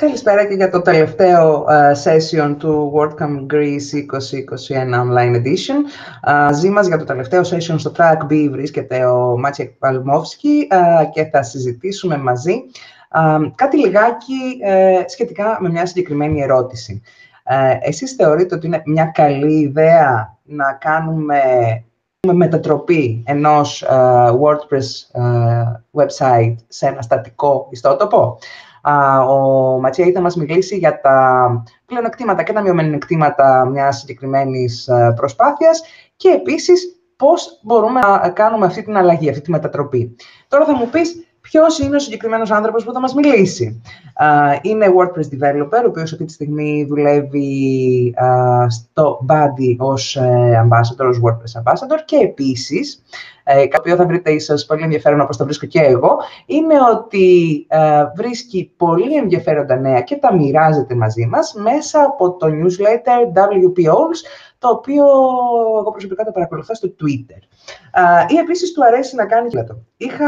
Καλησπέρα και για το τελευταίο session του WordCamp Greece 2021 Online Edition. Μαζί μας για το τελευταίο session στο Track B βρίσκεται ο Maciej Palmowski και θα συζητήσουμε μαζί κάτι λιγάκι σχετικά με μια συγκεκριμένη ερώτηση. Εσείς θεωρείτε ότι είναι μια καλή ιδέα να κάνουμε μετατροπή ενός WordPress website σε ένα στατικό ιστότοπο? Ο Ματσέη θα μας μιλήσει για τα πλεονεκτήματα και τα μειονεκτήματα μιας συγκεκριμένης προσπάθειας και επίσης πώς μπορούμε να κάνουμε αυτή την αλλαγή, αυτή τη μετατροπή. Τώρα θα μου πεις ποιος είναι ο συγκεκριμένος άνθρωπος που θα μας μιλήσει. Είναι WordPress developer, ο οποίος αυτή τη στιγμή δουλεύει στο Buddy ως ambassador, ως WordPress ambassador και επίσης, κάτι το οποίο θα βρείτε ίσως πολύ ενδιαφέρον όπως το βρίσκω και εγώ, είναι ότι βρίσκει πολύ ενδιαφέροντα νέα και τα μοιράζεται μαζί μας μέσα από το newsletter WPOs, το οποίο εγώ προσωπικά το παρακολουθώ στο Twitter. Ή επίσης του αρέσει να κάνει και αυτό. Είχα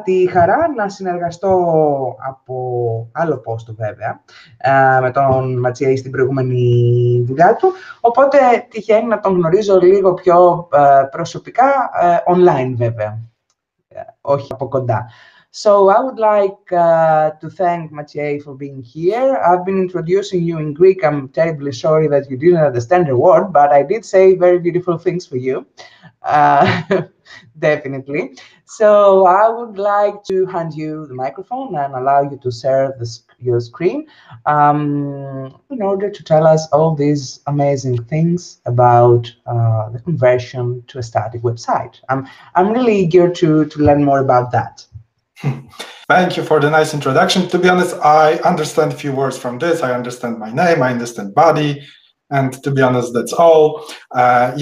τη χαρά να συνεργαστώ από άλλο post βέβαια με τον Ματσέη στην προηγούμενη δουλειά του, οπότε τυχαίνει να τον γνωρίζω λίγο πιο προσωπικά, online βέβαια, όχι από κοντά. So I would like to thank Maciej for being here. I've been introducing you in Greek. I'm terribly sorry that you didn't understand a word, but I did say very beautiful things for you. Definitely. So I would like to hand you the microphone and allow you to share your screen in order to tell us all these amazing things about the conversion to a static website. I'm really eager to learn more about that. Thank you for the nice introduction. To be honest, I understand a few words from this. I understand my name, I understand body, and to be honest, that's all.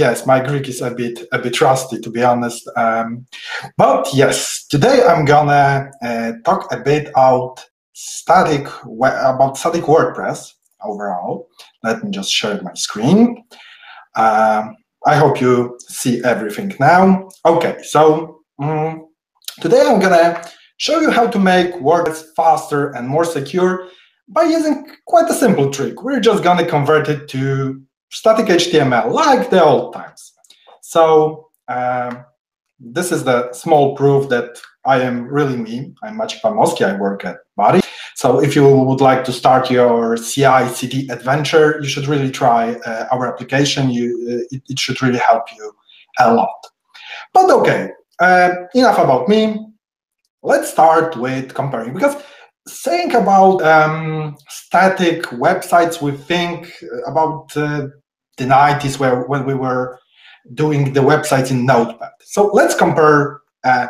Yes, my Greek is a bit rusty, to be honest. But yes, today I'm gonna talk a bit about static WordPress overall. Let me just share my screen. I hope you see everything now. Okay, so today I'm gonna show you how to make WordPress faster and more secure by using quite a simple trick. We're just going to convert it to static HTML like the old times. So this is the small proof that I am really me. I'm Maciej Palmowski. I work at Buddy. So if you would like to start your CI/CD adventure, you should really try our application. It should really help you a lot. But okay, enough about me. Let's start with comparing, because saying about static websites, we think about the 90s when we were doing the websites in Notepad. So let's compare a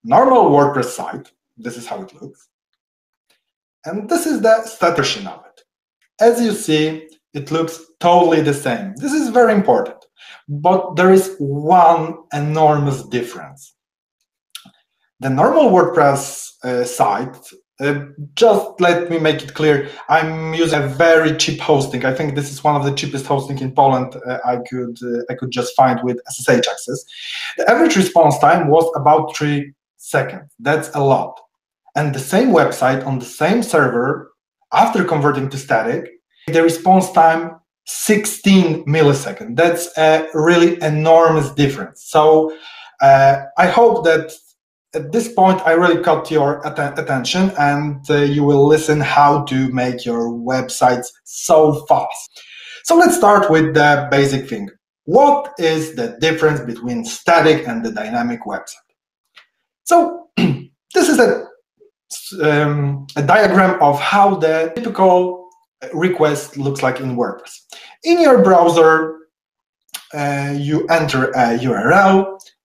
normal WordPress site. This is how it looks. And this is the static version of it. As you see, it looks totally the same. This is very important. But there is one enormous difference. The normal WordPress site, just let me make it clear, I'm using a very cheap hosting. I think this is one of the cheapest hosting in Poland I could just find with SSH access. The average response time was about 3 seconds. That's a lot. And the same website on the same server, after converting to static, the response time 16 milliseconds. That's a really enormous difference. So I hope that at this point, I really caught your attention, and you will listen how to make your websites so fast. So let's start with the basic thing. What is the difference between static and the dynamic website? So this is a diagram of how the typical request looks like in WordPress. In your browser, you enter a URL,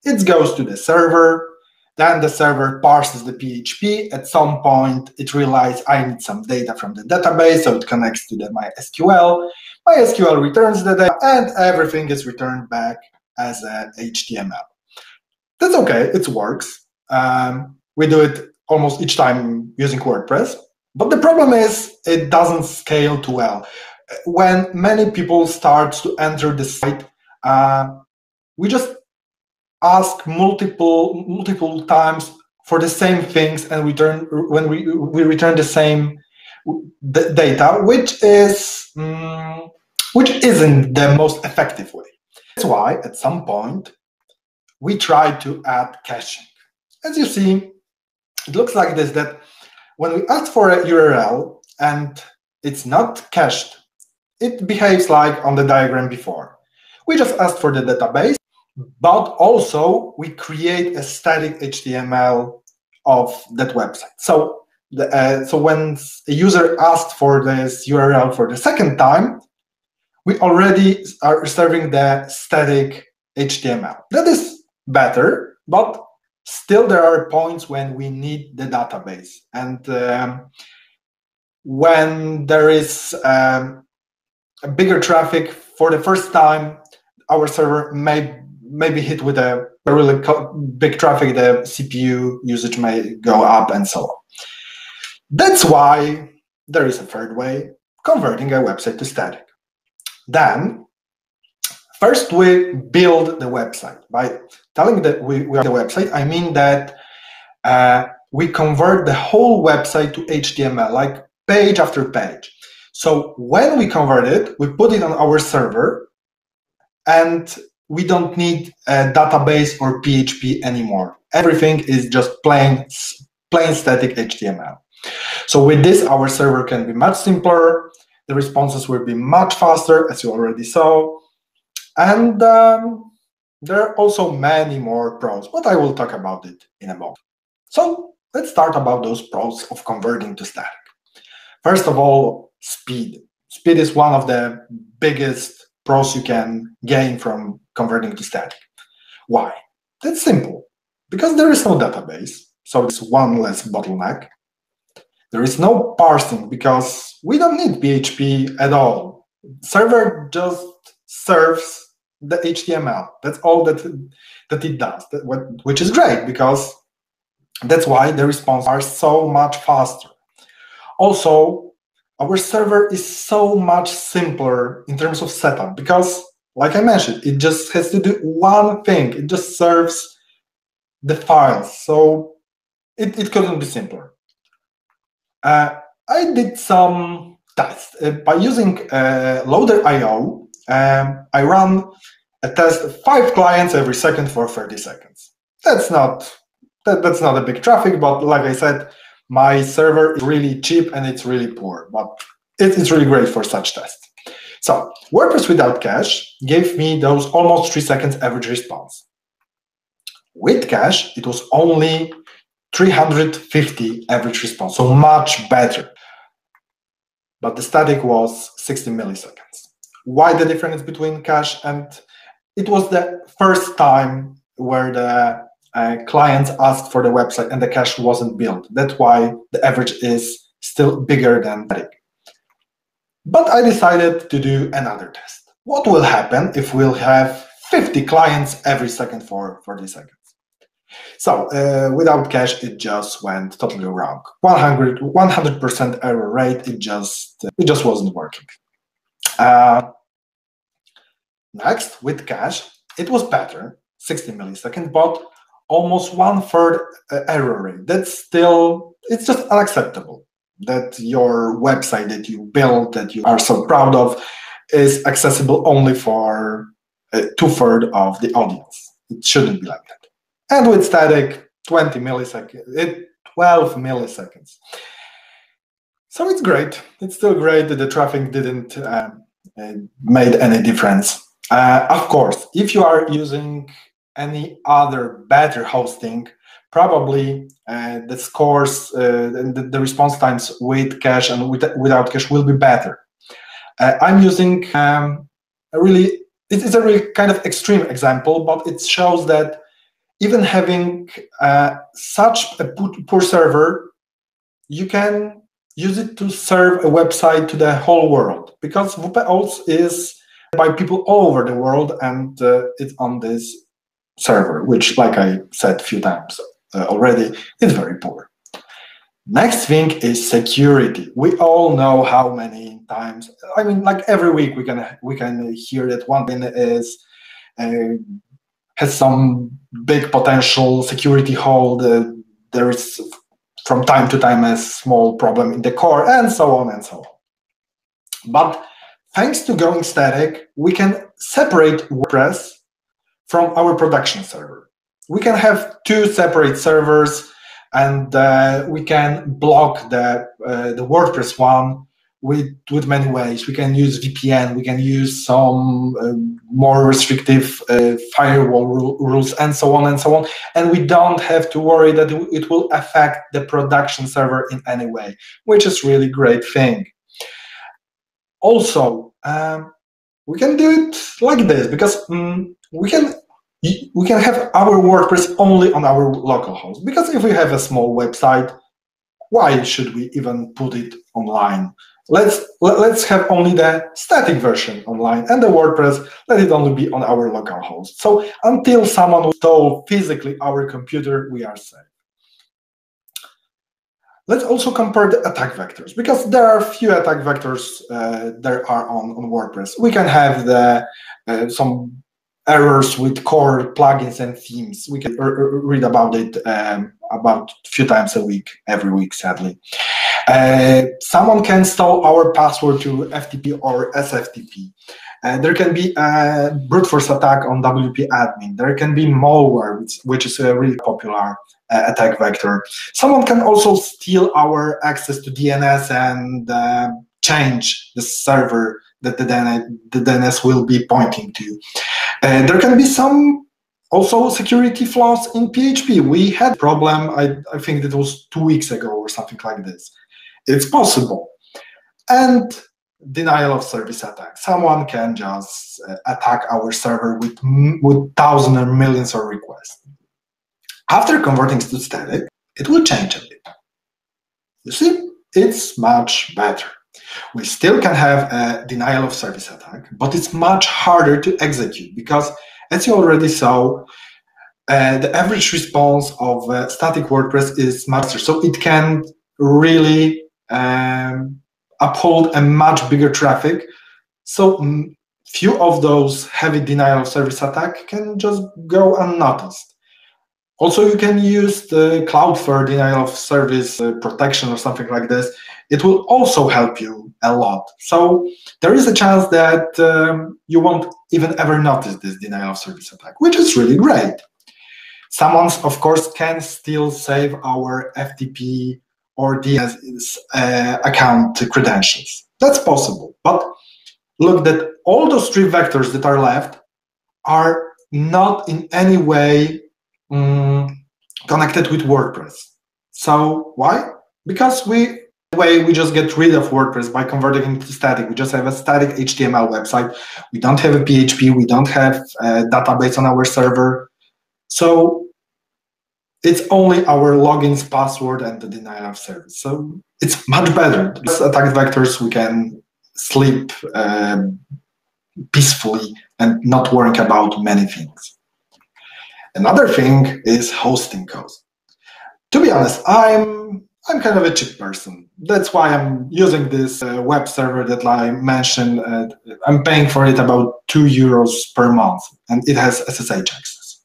it goes to the server. Then the server parses the PHP. At some point, it realizes I need some data from the database, so it connects to the MySQL. MySQL returns the data, and everything is returned back as a HTML. That's okay, it works. We do it almost each time using WordPress. But the problem is it doesn't scale too well. When many people start to enter the site, we just ask multiple times for the same things, and when we return the same the data, which isn't the most effective way. That's why at some point we try to add caching. As you see, it looks like this, that when we ask for a URL and it's not cached, it behaves like on the diagram before. We just asked for the database, but also we create a static HTML of that website. So when a user asked for this URL for the second time, we already are serving the static HTML. That is better, but still there are points when we need the database. And when there is a bigger traffic for the first time, our server may be hit with a really big traffic, the CPU usage may go up and so on. That's why there is a third way, converting a website to static. Then, first we build the website. By telling that we are the website, I mean that we convert the whole website to HTML, like page after page. So when we convert it, we put it on our server, and we don't need a database or PHP anymore. Everything is just plain static HTML. So with this, our server can be much simpler. The responses will be much faster, as you already saw. And there are also many more pros, but I will talk about it in a moment. So let's start about those pros of converting to static. First of all, speed. Speed is one of the biggest pros you can gain from converting to static. Why? That's simple. Because there is no database, so it's one less bottleneck. There is no parsing because we don't need PHP at all. Server just serves the HTML. That's all that it does, which is great because that's why the responses are so much faster. Also, our server is so much simpler in terms of setup because, like I mentioned, it just has to do one thing. It just serves the files. So it couldn't be simpler. I did some tests. By using Loader.io, I run a test of 5 clients every second for 30 seconds. That's not a big traffic, but like I said, my server is really cheap and it's really poor, but it's really great for such tests. So WordPress without cache gave me those almost 3 seconds average response. With cache, it was only 350 average response, so much better. But the static was 60 milliseconds. Why the difference between cache? And it was the first time where the clients asked for the website and the cache wasn't built. That's why the average is still bigger than static. But I decided to do another test. What will happen if we'll have 50 clients every second for 40 seconds? So without cache, it just went totally wrong. 100% error rate. It just wasn't working. Next, with cache, it was better, 60 milliseconds, but almost 1/3 error rate. It's just unacceptable that your website that you built, that you are so proud of, is accessible only for 2/3 of the audience. It shouldn't be like that. And with static, 12 milliseconds. So it's great. It's still great that the traffic didn't made any difference. Of course, if you are using any other better hosting, probably the scores, the response times with cache and without cache will be better. I'm using it's a really kind of extreme example, but it shows that even having such a poor server, you can use it to serve a website to the whole world, because WP is by people all over the world, and it's on this server, which, like I said a few times already, is very poor. Next thing is security. We all know how many times, I mean, like every week we can hear that one thing is has some big potential security hole. There is from time to time a small problem in the core, and so on and so on. But thanks to going static, we can separate WordPress from our production server. We can have two separate servers, and we can block the WordPress one with many ways. We can use VPN, we can use some more restrictive firewall rules, and so on and so on. And we don't have to worry that it will affect the production server in any way, which is really great thing. Also, we can do it like this, because we can have our WordPress only on our local host. Because if we have a small website, why should we even put it online? Let's have only the static version online, and the WordPress, let it only be on our local host. So until someone will install physically our computer, we are safe. Let's also compare the attack vectors, because there are few attack vectors there are on WordPress. We can have some errors with core plugins and themes. We can read about it about a few times a week, every week, sadly. Someone can steal our password to FTP or SFTP. There can be a brute force attack on WP admin. There can be malware, which is a really popular attack vector. Someone can also steal our access to DNS and change the server that the DNS will be pointing to. There can be some also security flaws in PHP. We had a problem, I think it was 2 weeks ago or something like this. It's possible. And denial of service attack. Someone can just attack our server with thousands or millions of requests. After converting to static, it will change a bit. You see, it's much better. We still can have a denial of service attack, but it's much harder to execute because, as you already saw, the average response of static WordPress is much faster. So it can really uphold a much bigger traffic. So few of those heavy denial of service attack can just go unnoticed. Also, you can use the Cloudflare denial of service protection or something like this. It will also help you a lot. So there is a chance that you won't even ever notice this denial of service attack, which is really great. Someone, of course, can still save our FTP or DNS account credentials. That's possible. But look, that all those three vectors that are left are not in any way connected with WordPress. So why? Because we just get rid of WordPress by converting it to static. We just have a static HTML website. We don't have a PHP. We don't have a database on our server. So it's only our logins, password, and the denial of service. So it's much better. With attack vectors, we can sleep peacefully and not worrying about many things. Another thing is hosting cost. To be honest, I'm kind of a cheap person. That's why I'm using this web server that I mentioned. I'm paying for it about €2 per month, and it has SSH access.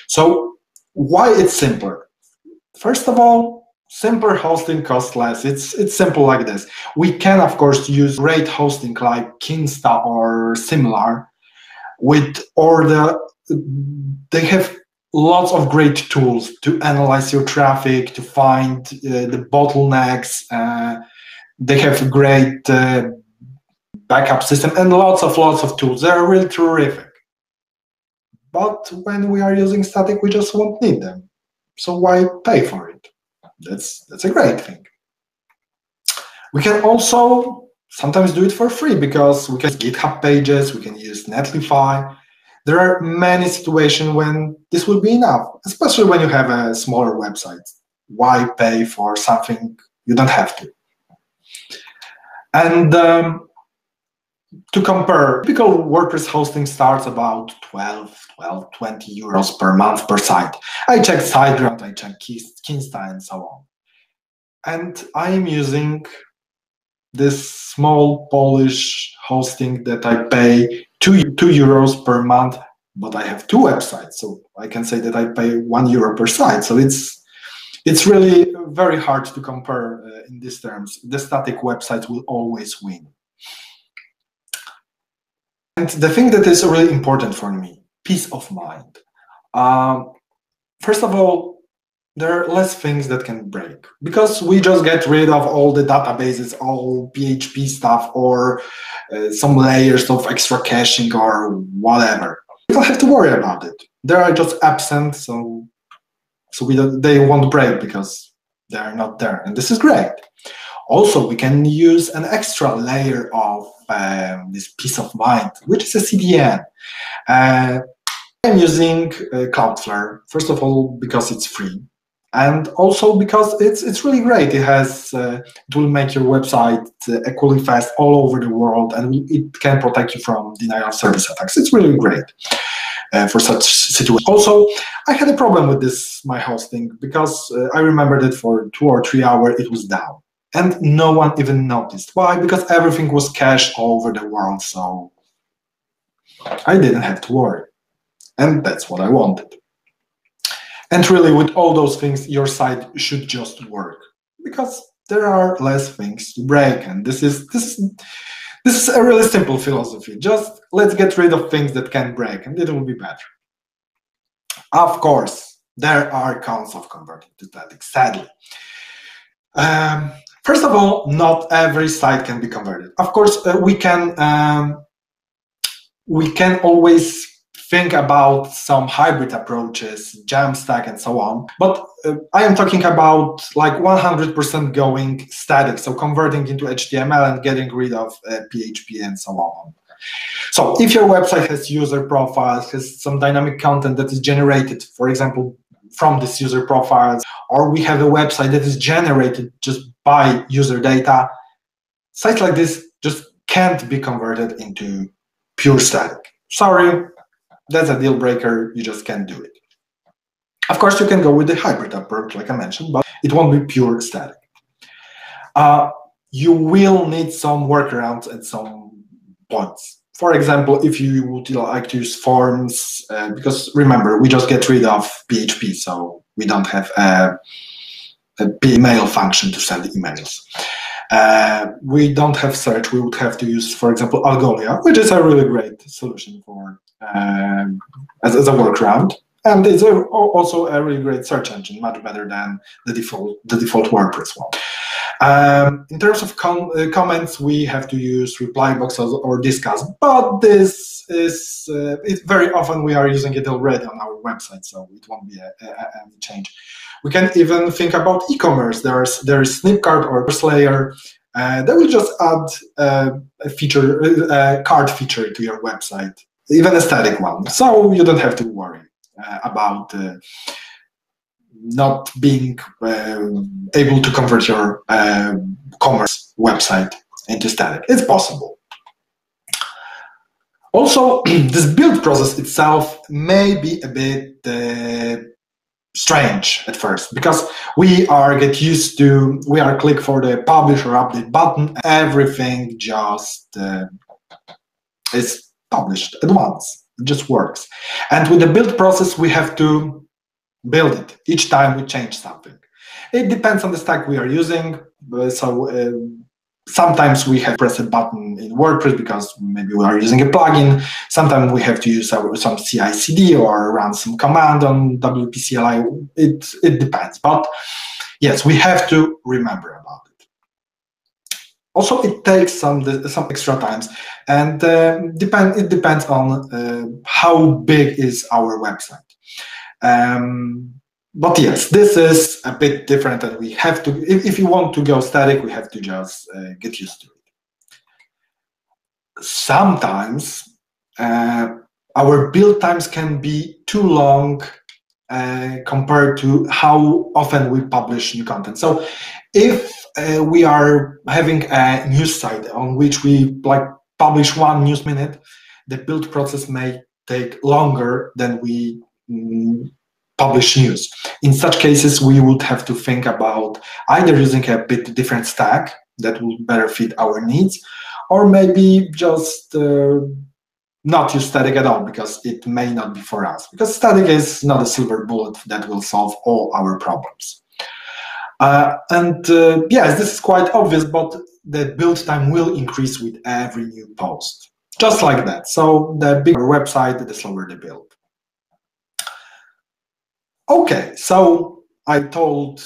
So why it's simpler? First of all, simpler hosting costs less. It's simple like this. We can, of course, use great hosting like Kinsta or similar, they have lots of great tools to analyze your traffic, to find the bottlenecks. They have a great backup system and lots of tools. They're really terrific. But when we are using static, we just won't need them. So why pay for it? That's a great thing. We can also sometimes do it for free because we can use GitHub pages, we can use Netlify. There are many situations when this will be enough, especially when you have a smaller website. Why pay for something you don't have to? And to compare, typical WordPress hosting starts about 20 euros per month per site. I checked SiteGround, I checked Kinsta, and so on. And I'm using this small Polish hosting that I pay €2 per month, but I have two websites, so I can say that I pay €1 per site. So it's It's really very hard to compare in these terms. The static website will always win. And the thing that is really important for me, peace of mind. First of all, there are less things that can break because we just get rid of all the databases, all PHP stuff, or some layers of extra caching or whatever. We don't have to worry about it. They are just absent, so they won't break because they are not there, and this is great. Also, we can use an extra layer of this peace of mind, which is a CDN. I'm using Cloudflare, first of all, because it's free, and also because it's really great. It will make your website equally fast all over the world, and it can protect you from denial of service attacks. It's really great for such situations. Also, I had a problem with my hosting because I remember that for 2 or 3 hours it was down, and no one even noticed. Why? Because everything was cached all over the world, so I didn't have to worry. And that's what I wanted. And really, with all those things, your site should just work because there are less things to break. And this is a really simple philosophy. Just let's get rid of things that can break, and it will be better. Of course, there are cons of converting to static, sadly. First of all, not every site can be converted. Of course, we can always think about some hybrid approaches, Jamstack and so on, but I am talking about like 100% going static, so converting into HTML and getting rid of PHP and so on. So if your website has user profiles, has some dynamic content that is generated, for example, from this user profiles, or we have a website that is generated just by user data, sites like this just can't be converted into pure static. Sorry, that's a deal breaker. You just can't do it. Of course, you can go with the hybrid approach, like I mentioned, but it won't be pure static. You will need some workarounds at some points. For example, if you would like to use forms, because remember, we just get rid of PHP, so we don't have a mail function to send emails. We don't have search. We would have to use, for example, Algolia, which is a really great solution for as a workaround, and it's also a really great search engine, much better than the default WordPress one. In terms of comments, we have to use reply boxes or discuss, but this is very often we are using it already on our website, so it won't be any change. We can even think about e-commerce. There is Snipcart or Slayer. That will just add a cart feature to your website, even a static one. So you don't have to worry about not being able to convert your commerce website into static. It's possible. Also, this build process itself may be a bit strange at first, because we are click for the publish or update button, everything just is published at once. It just works. And with the build process, we have to build it each time we change something. It depends on the stack we are using. So sometimes we have to press a button in WordPress because maybe we are using a plugin. Sometimes we have to use some CI/CD or run some command on WP-CLI. It depends. But yes, we have to remember about it. Also, it takes some extra times, and it depends on how big is our website. But yes, this is a bit different, and we have to, if you want to go static, we have to just get used to it. Sometimes our build times can be too long compared to how often we publish new content. So if we are having a news site on which we publish one news minute, the build process may take longer than we publish news. In such cases, we would have to think about either using a bit different stack that will better fit our needs, or maybe just not use static at all, because it may not be for us. Because static is not a silver bullet that will solve all our problems. Yes, this is quite obvious, but the build time will increase with every new post. Just like that. So the bigger website, the slower the build. Okay, so I told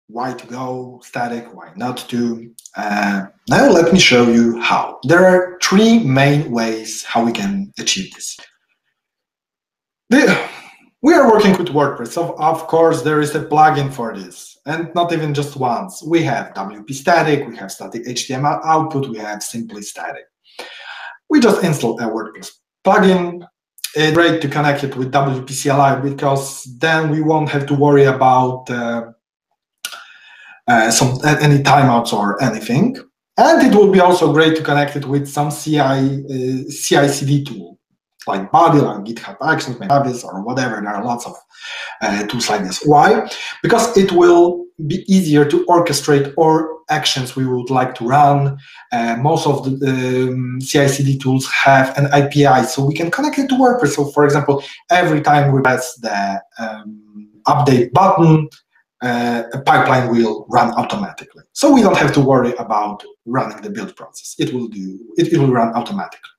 why to go static, why not to. Now let me show you how. There are three main ways how we can achieve this. We are working with WordPress, so of course there is a plugin for this, and not even just once. We have WP Static, we have static HTML output, we have simply static. We just install a WordPress plugin. It's great to connect it with WP CLI because then we won't have to worry about any timeouts or anything. And it will be also great to connect it with some CI/CD tool, like Body, like GitHub Actions, Mavis, or whatever. There are lots of tools like this. Why? Because it will be easier to orchestrate all actions we would like to run. Most of the CI/CD tools have an API, so we can connect it to WordPress. So, for example, every time we press the update button, a pipeline will run automatically. So we don't have to worry about running the build process. It will run automatically.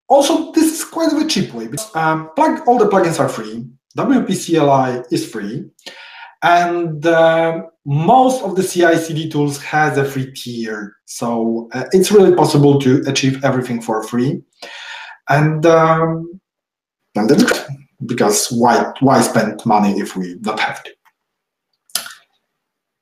Also, this is quite of a cheap way because all the plugins are free. WP CLI is free, and most of the CI/CD tools has a free tier. So it's really possible to achieve everything for free. And that's great, because why spend money if we don't have to?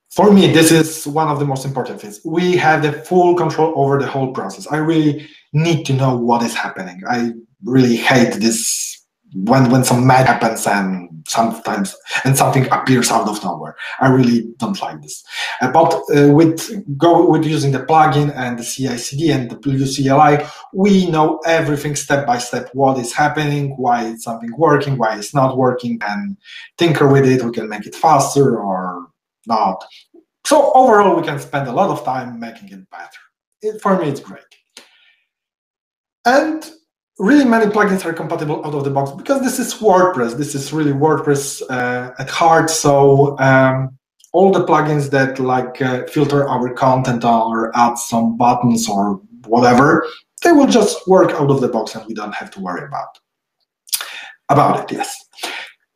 For me, this is one of the most important things. We have the full control over the whole process. I really need to know what is happening. I really hate this when some mad happens and something appears out of nowhere. I really don't like this. But with using the plugin and the CI/CD and the CLI, we know everything step by step. What is happening? Why is something working? Why it's not working? And tinker with it. We can make it faster or not. So overall, we can spend a lot of time making it better. For me, it's great. And really many plugins are compatible out of the box because this is WordPress. This is really WordPress at heart. So all the plugins that filter our content or add some buttons or whatever, they will just work out of the box and we don't have to worry about it. Yes.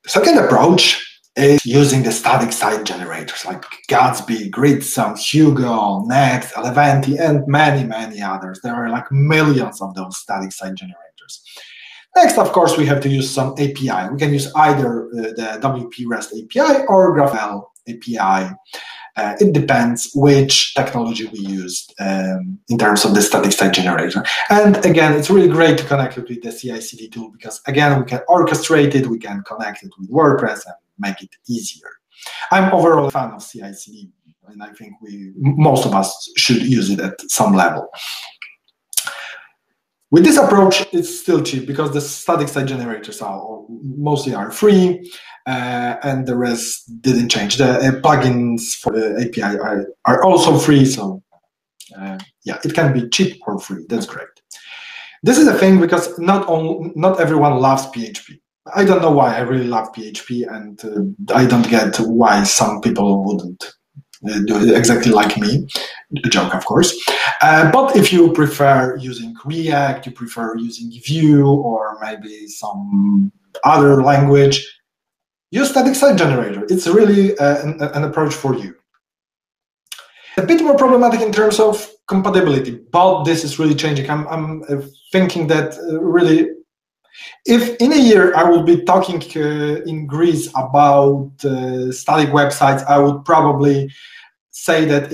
The second approach is using the static site generators like Gatsby, Gridsome, Hugo, Next, Eleventy, and many others. There are like millions of those static site generators. Next, of course, we have to use some API. We can use either the WP REST API or GraphQL API. It depends which technology we used in terms of the static site generator. And again, it's really great to connect it with the CI/CD tool because, again, we can orchestrate it, we can connect it with WordPress and make it easier. I'm overall a fan of CI/CD, and I think most of us should use it at some level. With this approach, it's still cheap because the static site generators mostly are free, and the rest didn't change. The plugins for the API are also free, so yeah, it can be cheap or free. That's great. This is a thing because not everyone loves PHP. I don't know why. I really love PHP, and I don't get why some people wouldn't do it exactly like me. A joke, of course. But if you prefer using React, you prefer using Vue, or maybe some other language, use static site generator. It's really an approach for you. A bit more problematic in terms of compatibility, but this is really changing. I'm thinking that really, if in a year I will be talking in Greece about static websites, I would probably say that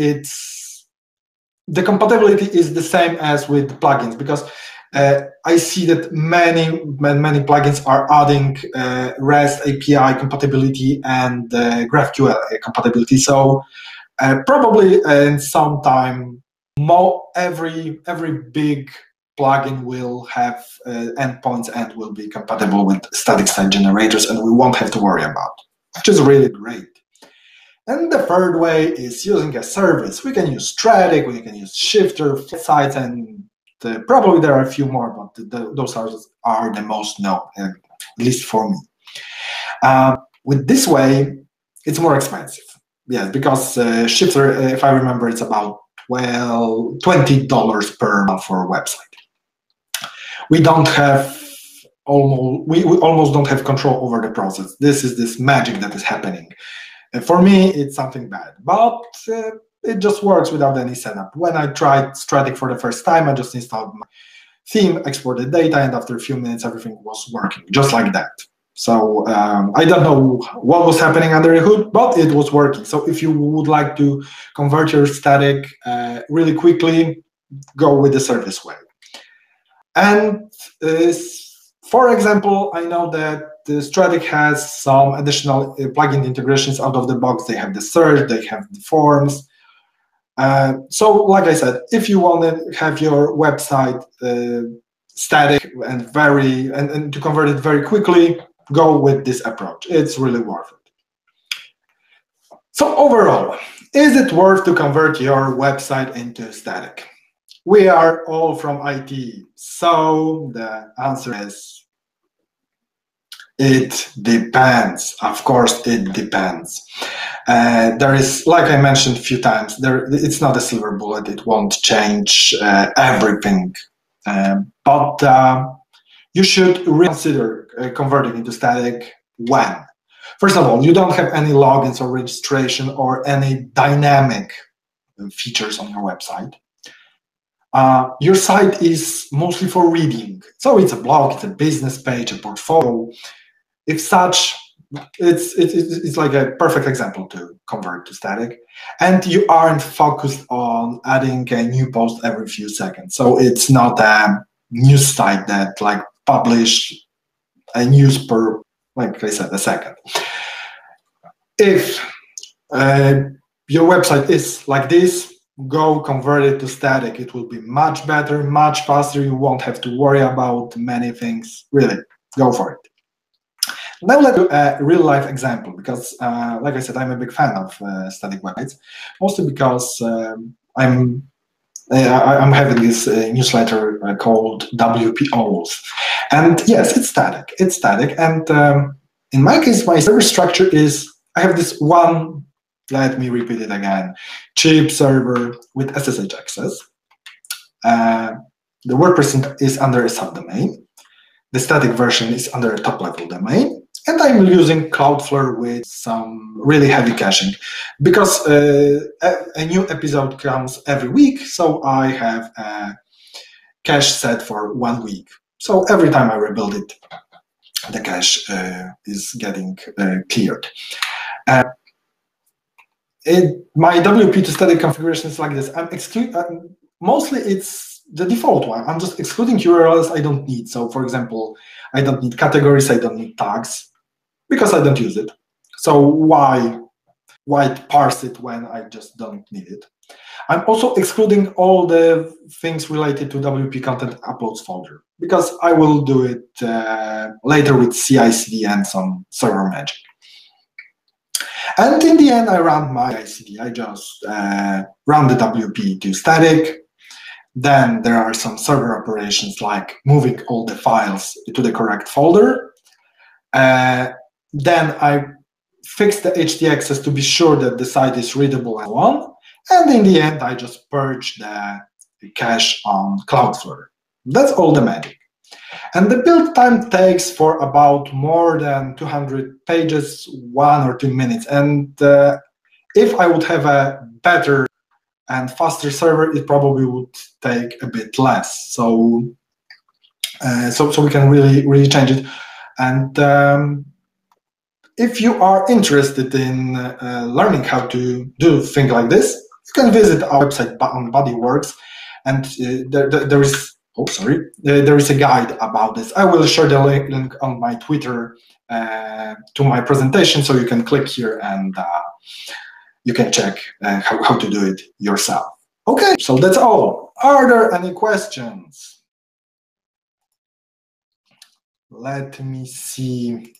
the compatibility is the same as with plugins, because I see that many plugins are adding REST API compatibility and GraphQL compatibility. So probably in some time, every big plugin will have endpoints and will be compatible with static site generators, and we won't have to worry about, which is really great. And the third way is using a service. We can use Static, we can use Shifter, sites, and probably there are a few more, but those are the most known, at least for me. With this way, it's more expensive. Yes, because Shifter, if I remember, it's about $20 per month for a website. We don't have we almost don't have control over the process. This is this magic that is happening. And for me, it's something bad, but it just works without any setup. When I tried Static for the first time, I just installed my theme, exported data, and after a few minutes, everything was working just like that. So I don't know what was happening under the hood, but it was working. So if you would like to convert your static really quickly, go with the service way. And for example, I know that the Static has some additional plugin integrations out of the box. They have the search, they have the forms. So like I said, if you want to have your website static and to convert it very quickly, go with this approach. It's really worth it. So overall, is it worth to convert your website into static? We are all from IT, so the answer is it depends. Of course, it depends. There is, like I mentioned a few times, it's not a silver bullet. It won't change everything, but you should reconsider converting into static when. First of all, you don't have any logins or registration or any dynamic features on your website. Your site is mostly for reading. So it's a blog, it's a business page, a portfolio. If such, it's like a perfect example to convert to static. And you aren't focused on adding a new post every few seconds. So it's not a news site that like publish a news per, like I said, a second. If your website is like this, go convert it to static. It will be much better, much faster. You won't have to worry about many things. Really, go for it. Now let's do a real-life example, because, like I said, I'm a big fan of static websites, mostly because I'm having this newsletter called WPOs, and yes, it's static. It's static, and in my case, my server structure is I have this one. Let me repeat it again: cheap server with SSH access. The WordPress is under a subdomain. The static version is under a top-level domain. And I'm using Cloudflare with some really heavy caching because a new episode comes every week, so I have a cache set for 1 week. So every time I rebuild it, the cache is getting cleared. My WP to static configuration is like this. Mostly it's the default one. I'm just excluding URLs I don't need. So for example, I don't need categories, I don't need tags, because I don't use it. So why parse it when I just don't need it? I'm also excluding all the things related to WP content uploads folder, because I will do it later with CI/CD and some server magic. And in the end, I run my CI/CD. I just run the WP to static. Then there are some server operations like moving all the files to the correct folder. Then I fix the htaccess to be sure that the site is readable and so on. And in the end, I just purge the cache on Cloudflare. That's all the magic. And the build time takes for about more than 200 pages, 1 or 2 minutes. And if I would have a better and faster server, it probably would take a bit less. So we can really change it. And if you are interested in learning how to do things like this, you can visit our website on Bodyworks, and there is a guide about this. I will share the link on my Twitter to my presentation, so you can click here and you can check how to do it yourself. Okay, so that's all. Are there any questions? Let me see.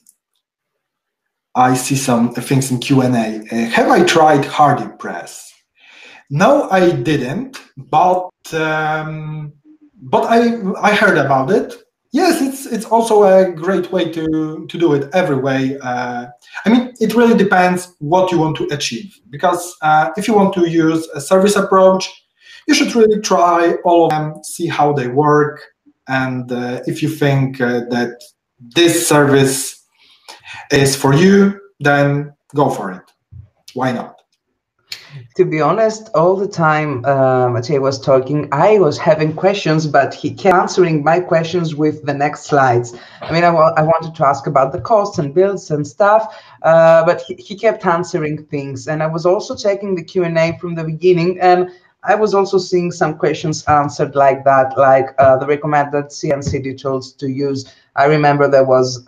I see some things in Q&A. Have I tried HardyPress? No, I didn't, but I heard about it. Yes, it's also a great way to do it every way. I mean, it really depends what you want to achieve. Because if you want to use a service approach, you should really try all of them, see how they work, and if you think that this service is for you, then go for it. Why not? To be honest, all the time Maciej was talking, I was having questions, but he kept answering my questions with the next slides. I mean, I wanted to ask about the costs and bills and stuff, but he kept answering things. And I was also checking the Q&A from the beginning, and I was also seeing some questions answered like that, like the recommended CI/CD tools to use. I remember there was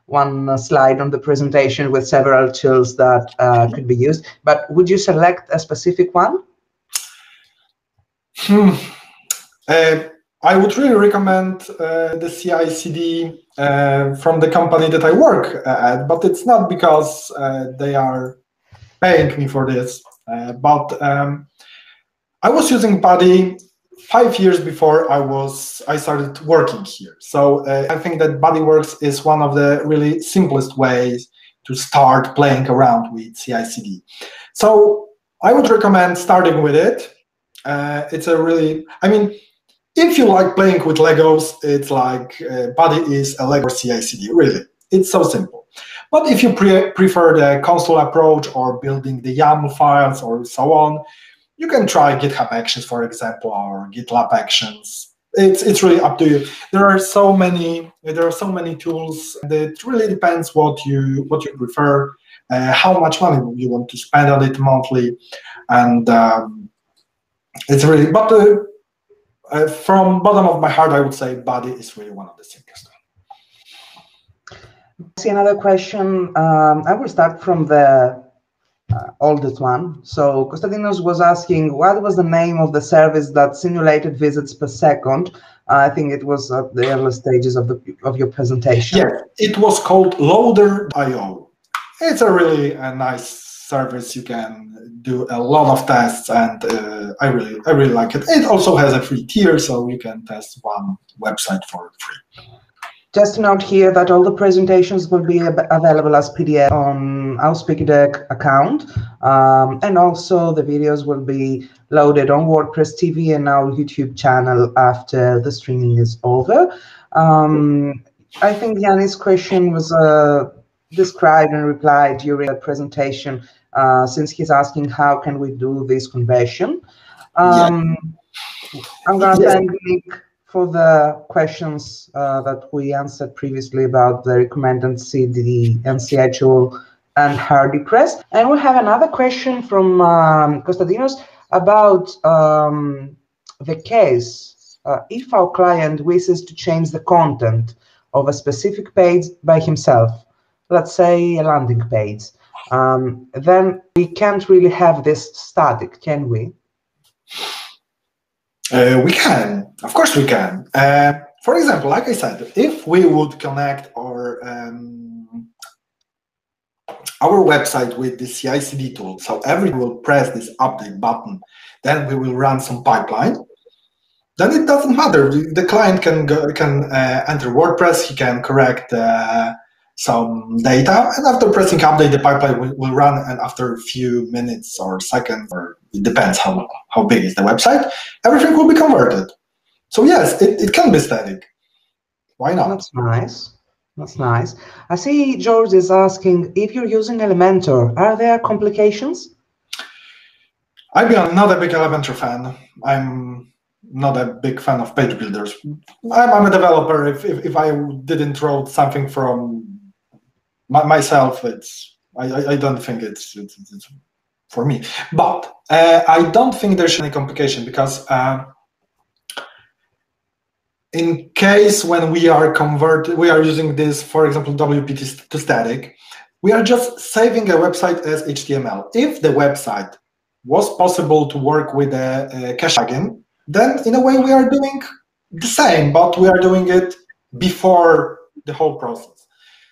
one slide on the presentation with several tools that could be used, but would you select a specific one? I would really recommend the CI/CD from the company that I work at, but it's not because they are paying me for this, but I was using Buddy 5 years before I started working here. So I think that BuddyWorks is one of the really simplest ways to start playing around with CI/CD. So I would recommend starting with it. It's a really, I mean, if you like playing with Legos, it's like Buddy is a Lego CI/CD, really. It's so simple. But if you prefer the console approach or building the YAML files or so on, you can try GitHub Actions, for example, or GitLab Actions. It's really up to you. There are so many tools. It really depends what you prefer, how much money you want to spend on it monthly, and it's really. But from bottom of my heart, I would say Buddy is really one of the simplest. I see another question. I will start from the oldest one. So Konstantinos was asking, what was the name of the service that simulated visits per second? I think it was at the early stages of your presentation. Yeah, it was called Loader.io. It's a really nice service. You can do a lot of tests, and I really like it. It also has a free tier, so you can test one website for free. Just to note here that all the presentations will be available as PDF on our SpeakerDeck account, and also the videos will be loaded on WordPress TV and our YouTube channel after the streaming is over. I think Yanni's question was described and replied during the presentation, since he's asking how can we do this conversion. I'm going to thank Nick for the questions that we answered previously about the recommended CD, NCI tool, and HardyPress. And we have another question from Konstantinos about the case if our client wishes to change the content of a specific page by himself, let's say a landing page, then we can't really have this static, can we? We can, of course we can. For example, like I said, if we would connect our website with the CI/CD tool, so everyone will press this update button, then we will run some pipeline. Then it doesn't matter. The client can enter WordPress, he can correct some data, and after pressing update, the pipeline will run, and after a few minutes or seconds, or it depends how big is the website, everything will be converted. So yes, it can be static. Why not? That's nice. That's nice. I see George is asking, if you're using Elementor, are there complications? I'm not a big Elementor fan. I'm not a big fan of page builders. I'm a developer. If I didn't wrote something from myself, I don't think it's for me. But I don't think there should be any complication, because in case when we are using this, for example, WP to static, we are just saving a website as HTML. If the website was possible to work with a cache plugin, then in a way we are doing the same, but we are doing it before the whole process.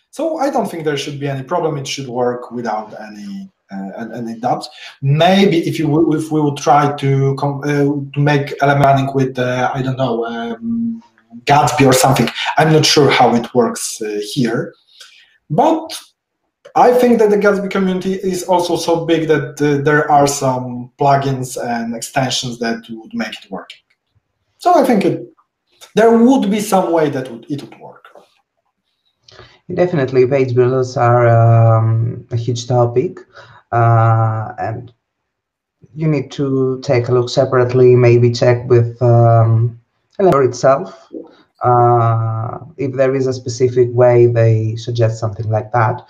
So I don't think there should be any problem. It should work without any doubts. Maybe if we would try to make element running with I don't know, Gatsby or something. I'm not sure how it works here, but I think that the Gatsby community is also so big that there are some plugins and extensions that would make it work. So I think there would be some way that it would work. Definitely, page builders are a huge topic, and you need to take a look separately, maybe check with Elementor itself if there is a specific way they suggest something like that.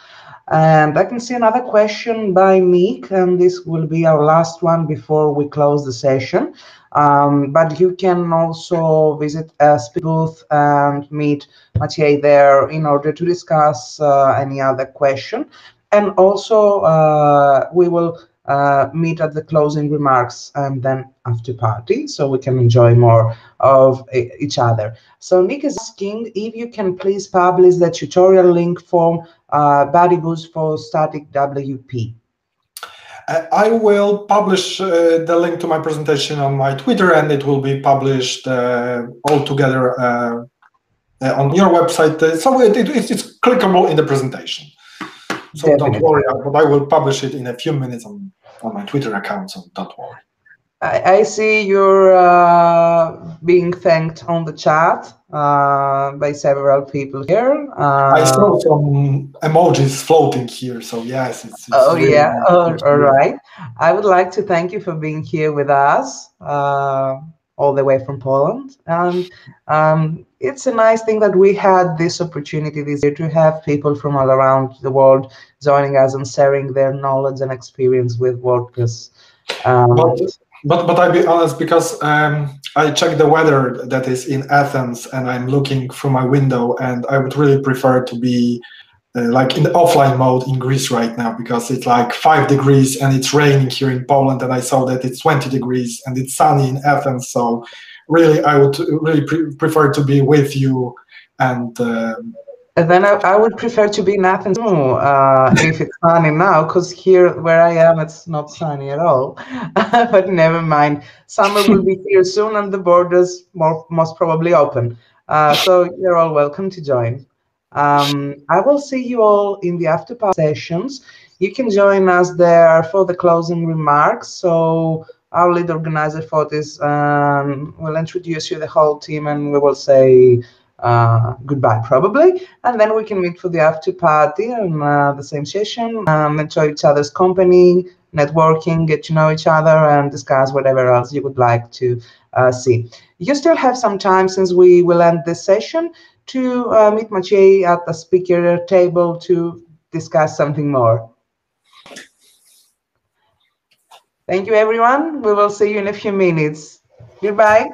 And I can see another question by Meek, and this will be our last one before we close the session. But you can also visit a speak booth and meet Maciej there in order to discuss any other question. And also, we will meet at the closing remarks and then after party, so we can enjoy more of each other. So Nick is asking if you can please publish the tutorial link for Body Boost for static WP. I will publish the link to my presentation on my Twitter, and it will be published all together on your website. So it's clickable in the presentation. So Definitely. Don't worry, but I will publish it in a few minutes on my Twitter account, so don't worry. I see you're being thanked on the chat by several people here. I saw some emojis floating here, so yes. It's really yeah, all right. I would like to thank you for being here with us, all the way from Poland. And it's a nice thing that we had this opportunity this year to have people from all around the world joining us and sharing their knowledge and experience with WordPress. But I'll be honest, because I checked the weather that is in Athens, and I'm looking through my window, and I would really prefer to be like in the offline mode in Greece right now, because it's like 5 degrees and it's raining here in Poland, and I saw that it's 20 degrees and it's sunny in Athens. So really, I would really prefer to be with you. And then I would prefer to be in Athens too, if it's sunny now, because here where I am, it's not sunny at all. But never mind. Summer will be here soon, and the borders most probably open. So you're all welcome to join. I will see you all in the after party sessions. You can join us there for the closing remarks. So our lead organizer for this will introduce you the whole team, and we will say goodbye probably, and then we can meet for the after party and the same session, enjoy each other's company, networking, get to know each other, and discuss whatever else you would like to see. You still have some time, since we will end this session, to meet Maciej at the speaker table to discuss something more. Thank you, everyone. We will see you in a few minutes. Goodbye.